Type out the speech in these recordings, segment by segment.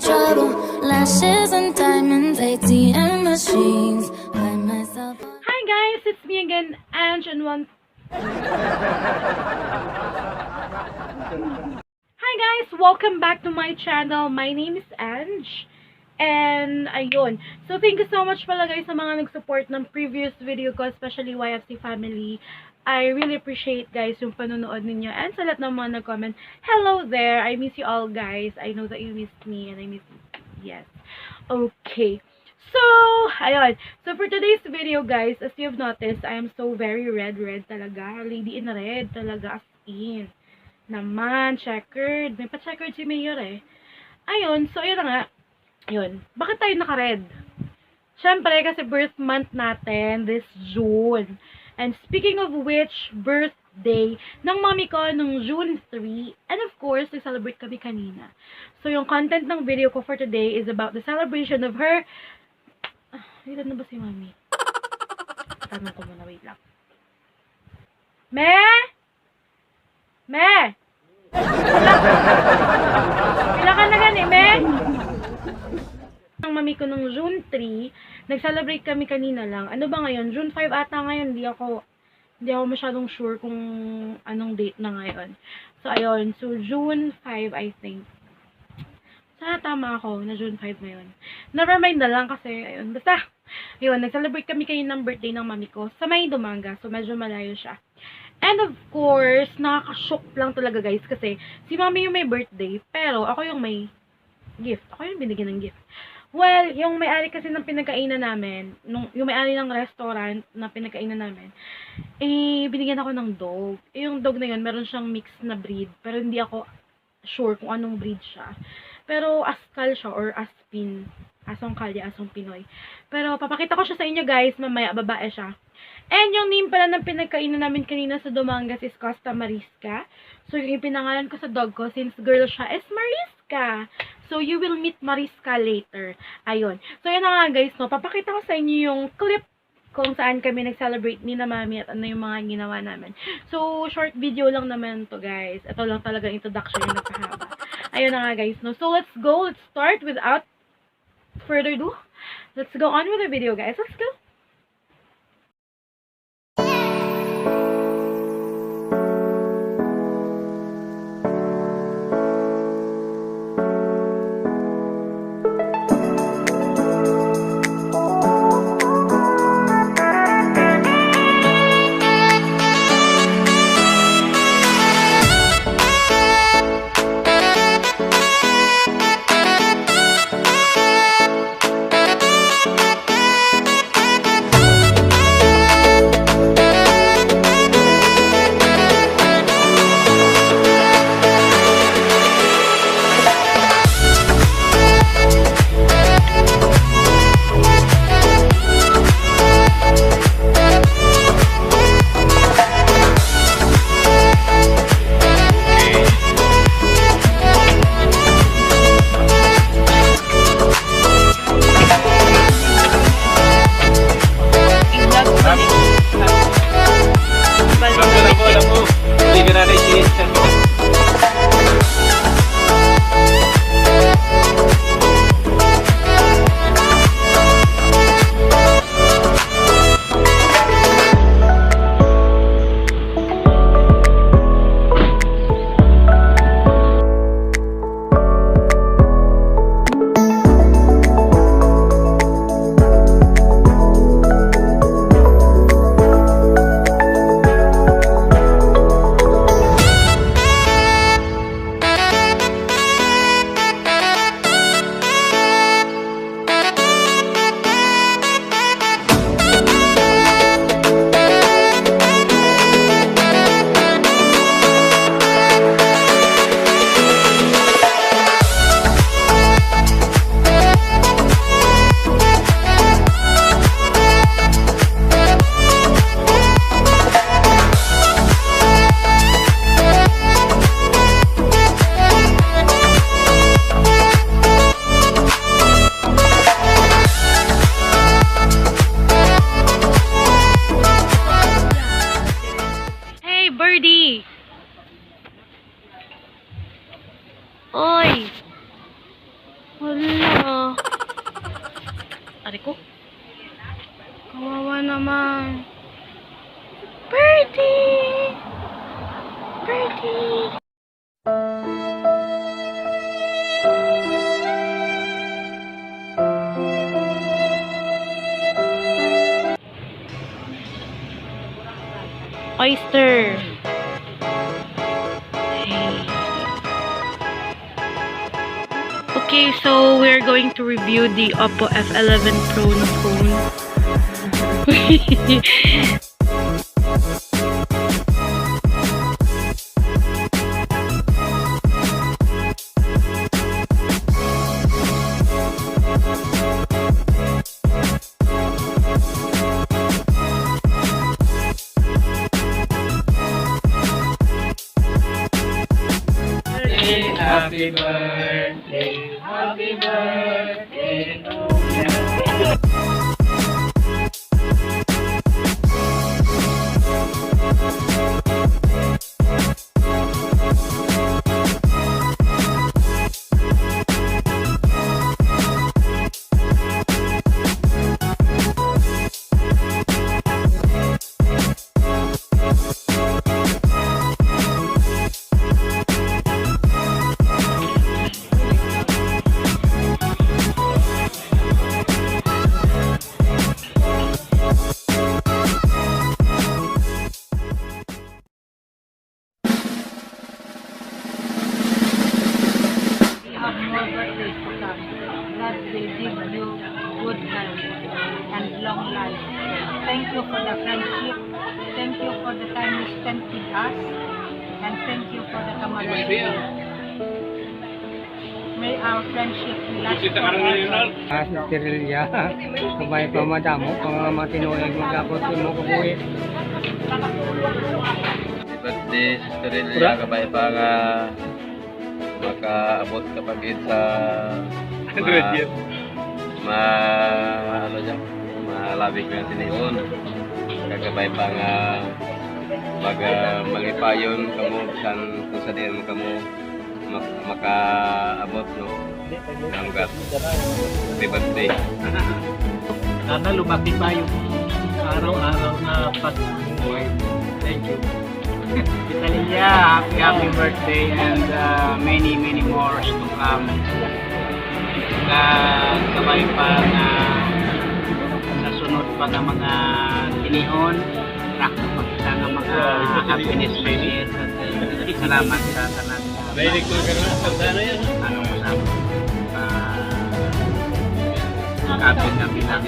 trouble. Lashes and diamonds, ATM machines. Buy myself. Hi guys, it's me again, Ange, and Hi guys, welcome back to my channel. My name is Ange. And ayun. So thank you so much pala guys sa mga nag-support ng previous video ko, especially YFC family. I really appreciate guys yung panonood ninyo and sa lahat ng mga nag-comment. Hello there. I miss you all guys. I know that you missed me and I miss you. Yes. Okay. So, ayun. So for today's video guys, as you've noticed, I am so very red talaga. Lady in red talaga as in. Naman, checkered. May pa-checkered si Mayor eh. Ayun. So ayun na nga. Yun. Bakit tayo naka-red? Siyempre, kasi birth month natin this June. And speaking of which, birthday ng mami ko nung June 3. And of course, nag-celebrate kami kanina. So, yung content ng video ko for today is about the celebration of her... ilan na ba si mami? Tanong ko muna, wait lang. Me? Pila ka na gani, Me? Ang mami ko nung June 3, nag-celebrate kami kanina lang. Ano ba ngayon? June 5 ata ngayon. Hindi ako masyadong sure kung anong date na ngayon. So, ayun. So, June 5, I think. Sana tama ako na June 5 ngayon. Never mind na lang kasi, ayun. Basta, ayun. Nag-celebrate kami kanina ng birthday ng mami ko sa May Dumanga. So, medyo malayo siya. And of course, nakaka-shock lang talaga guys kasi si mami yung may birthday, pero ako yung may gift. Ako yung binigyan ng gift. Well, yung may-ari kasi ng pinagkainan namin, yung may-ari ng restaurant na pinagkainan namin, binigyan ako ng dog. Yung dog na yun, meron siyang mixed na breed, pero hindi ako sure kung anong breed siya. Pero askal siya or aspin. Asong kalye, asong Pinoy. Pero papakita ko siya sa inyo guys, mamaya, babae siya. And yung name pala ng pinagkainan namin kanina sa Dumangas is Costa Mariska. So yung pinangalan ko sa dog ko, since girl siya, is Mariska. So you will meet Mariska later. Ayun. So yun na nga guys, no, papakita ko sa inyo yung clip kung saan kami nag-celebrate ni na mami at ano yung mga ginawa namin. So short video lang naman to guys. Ito lang talaga introduction yung nagpahaba. Ayun na nga guys, no. So let's go. Let's start without further ado. Let's go on with the video guys. Let's go. Hala. Ari ko. Kawawa naman. Birdie! Birdie! Oyster. Okay, so we're going to review the Oppo F11 Pro na phone. Happy birthday, happy birthday to God will give you good health and long life. Thank you for the friendship. Thank you for the time you spent with us. And thank you for the camaraderie. May our friendship last forever. Sa Tirilla, sabay pa madamo, pang matinuig magkapot mo kukuhi. Birthday, Sister Elia, kabay pa nga makaabot kapag sa ano dyan, malabig na tiniyon. Kagabay pa nga magipayon kamo kung sa diyan mo kamo makaabot no hanggat birthday. Sana lumaki pa yung araw-araw na pag-buhay. Thank you. Italia, happy birthday and many more to come. Sabay pa na sa sunod pa ng mga tinihon, nakita makita ng mga happiness babies at salamat sa tanan. Very cool ka naman, sana yan. Ano mo sa kapit na bilang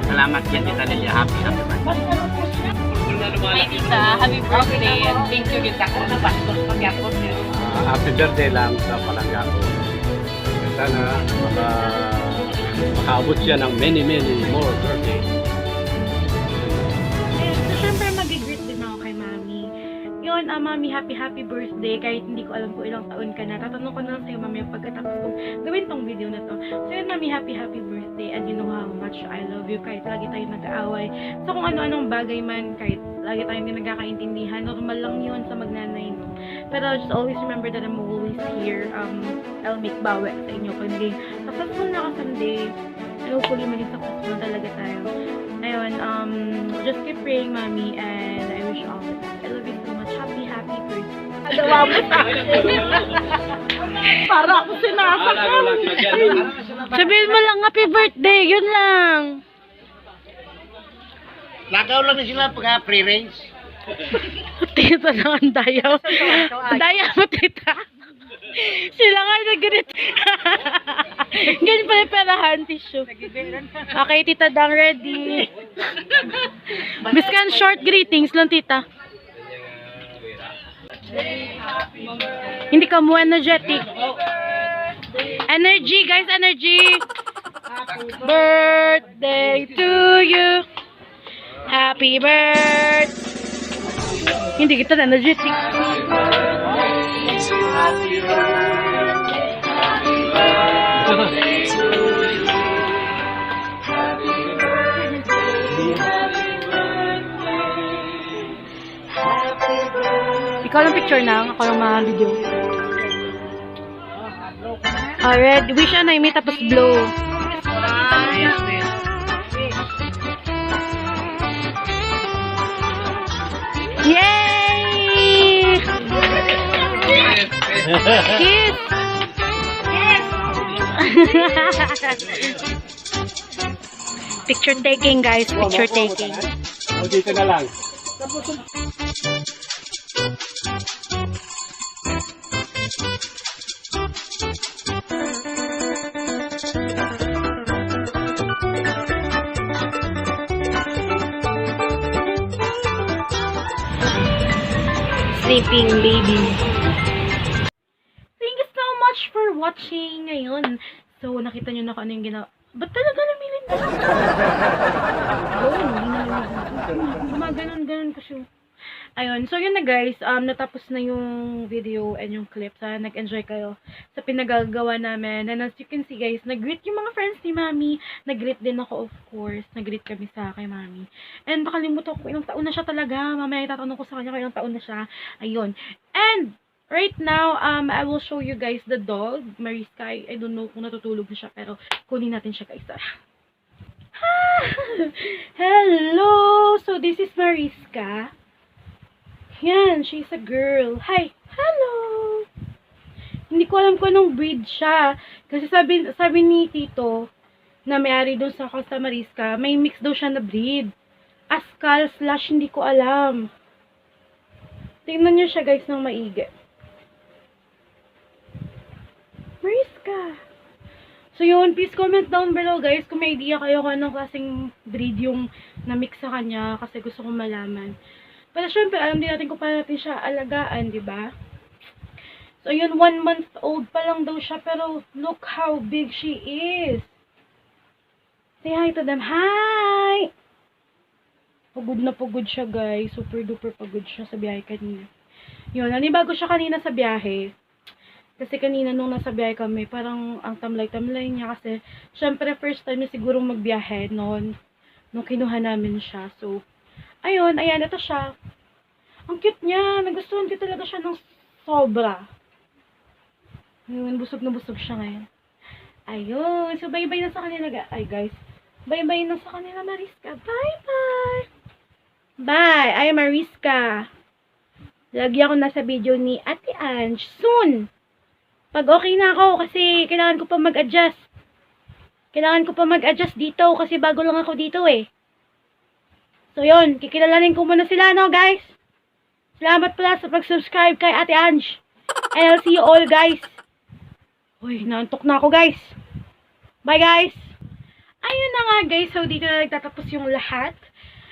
salamat yan Italia, happy birthday. Hi Tita, happy birthday and thank you kita ko na bastos pagyapon niyo. Happy birthday lang sa palangga ko. Sana makaabot siya ng many more birthday. So, syempre mag-greet din ako kay Mami. Yun, Mami, happy birthday. Kahit hindi ko alam kung ilang taon ka na. Tatanong ko na lang sa'yo, Mami, pagkatapos kong gawin tong video na to. So yun, Mami, happy birthday. And you know how much I love you. Kahit lagi tayo nag-aaway. So kung ano-anong bagay man, kahit lagi tayong hindi nagkakaintindihan, normal lang yun sa magnanay, no? Pero just always remember that I'm always here. I'll make bawi sa inyo kung hindi successful na ka someday. And hopefully maging successful talaga tayo. Ayun, just keep praying, Mami, and I wish you all the best. I love you so much. Happy birthday. Adawa mo sa akin. Para ako sinasakal. Sabihin mo lang, happy birthday. Yun lang. Lagaw lang na sila pagka pre-range. Tita na ang dayaw. Dayaw mo, tita. Sila nga nag-greet. Ganyan pala yung perahan tissue. Okay, tita Dang, ready. Biskan short greetings lang, tita. Hindi ka mo energetic. Energy, guys, energy. Birthday to you. Happy birthday. Hindi kita na energetic. Ikaw lang picture na, ako lang mga video. Red. Wish na may tapos blow. Yay! Kiss! Picture taking, guys. Picture taking. Dito na lang. Sleeping baby. Thank you so much for watching ngayon. So, nakita nyo na kung ano yung ginawa. Ba't talaga namilin na lang? Gumaganon-ganon kasi. Ayun. So, yun na guys. Natapos na yung video and yung clip. Sana nag-enjoy kayo sa pinagagawa namin. And as you can see guys, nag-greet yung mga friends ni Mami. Nag-greet din ako of course. Nag-greet kami sa kay Mami. And makalimutan ko kung ilang taon na siya talaga. Mamaya itatanong ko sa kanya kung ilang taon na siya. Ayun. And right now, I will show you guys the dog, Mariska. I don't know kung natutulog na siya, pero kunin natin siya guys. Hello! So, this is Mariska. Yan, she's a girl. Hi! Hello! Hindi ko alam kung anong breed siya. Kasi sabi ni Tito, na may-ari doon sa Costa Mariska, may mix daw siya na breed. Askal / hindi ko alam. Tingnan niyo siya guys ng maigi. Mariska. So yun, please comment down below guys kung may idea kayo kung anong klaseng breed yung na-mix sa kanya kasi gusto kong malaman. Pero syempre, alam din natin kung paano natin siya alagaan, di ba? So yun, 1 month old pa lang daw siya pero look how big she is. Say hi to them. Hi! Pagod na pagod siya guys. Super duper pagod siya sa biyahe kanina. Yun, nanibago siya kanina sa biyahe. Kasi kanina nung nasa biyahe kami, parang ang tamlay-tamlay niya kasi syempre first time niya sigurong magbiyahe nung kinuha namin siya. So, ayun, ayan, ito siya. Ang cute niya. Nagustuhan ko talaga siya ng sobra. Ayun, busog na busog siya ngayon. Ayun, so bye-bye na sa kanila guys. Bye-bye na sa kanila Mariska. Bye-bye! Bye! Ay, Mariska. Lagyan ko na sa video ni Ate Ange. Soon! Pag okay na ako kasi kailangan ko pa mag-adjust. Kailangan ko pa mag-adjust dito kasi bago lang ako dito eh. So yun, kikilalanin ko muna sila no guys. Salamat pala sa pag-subscribe kay Ate Ange. And I'll see you all guys. Uy, naantok na ako guys. Bye guys! Ayun na nga guys, so dito na nagtatapos yung lahat.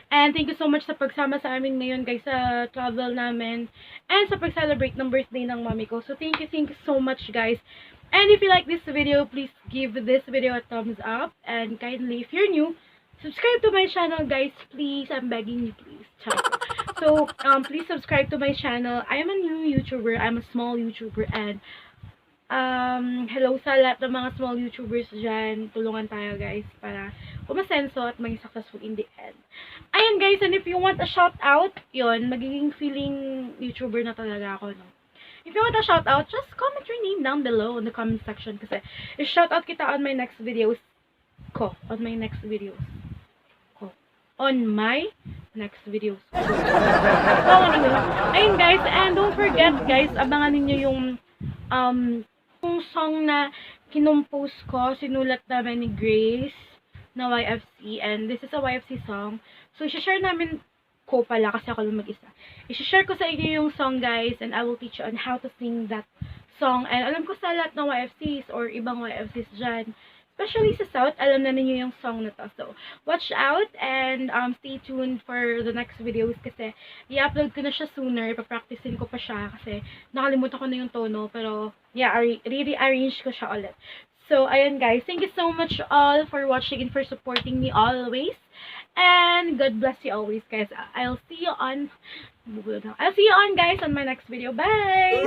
And thank you so much sa pagsama sa amin ngayon guys sa travel namin. And sa pag-celebrate ng birthday ng mami ko. So thank you so much guys. And if you like this video, please give this video a thumbs up. And kindly, if you're new, subscribe to my channel guys. Please, I'm begging you please. So, please subscribe to my channel. I am a new YouTuber. I'm a small YouTuber. And hello sa lahat ng mga small YouTubers dyan. Tulungan tayo guys para umasenso at maging successful in the end. Ayan guys, and if you want a shout out, yun, magiging feeling YouTuber na talaga ako, no? If you want a shout out, just comment your name down below in the comment section kasi i-shout out kita on my next videos ko. On my next videos ko. On my next videos ko. So anyway, ayun guys, and don't forget guys, abangan ninyo yung song na kinumpose ko, sinulat namin ni Grace na YFC, and this is a YFC song. So, i-share namin ko pala kasi ako lang mag-isa. I-share ko sa inyo yung song guys, and I will teach you on how to sing that song. And alam ko sa lahat ng YFCs or ibang YFCs dyan, especially sa South, alam na ninyo yung song na to. So, watch out and stay tuned for the next videos kasi i-upload ko na siya sooner. Ipapracticein ko pa siya kasi nakalimutan ko na yung tono. Pero, yeah, re-arrange ko siya ulit. So, ayun guys. Thank you so much all for watching and for supporting me always. And God bless you always guys. I'll see you on guys on my next video. Bye!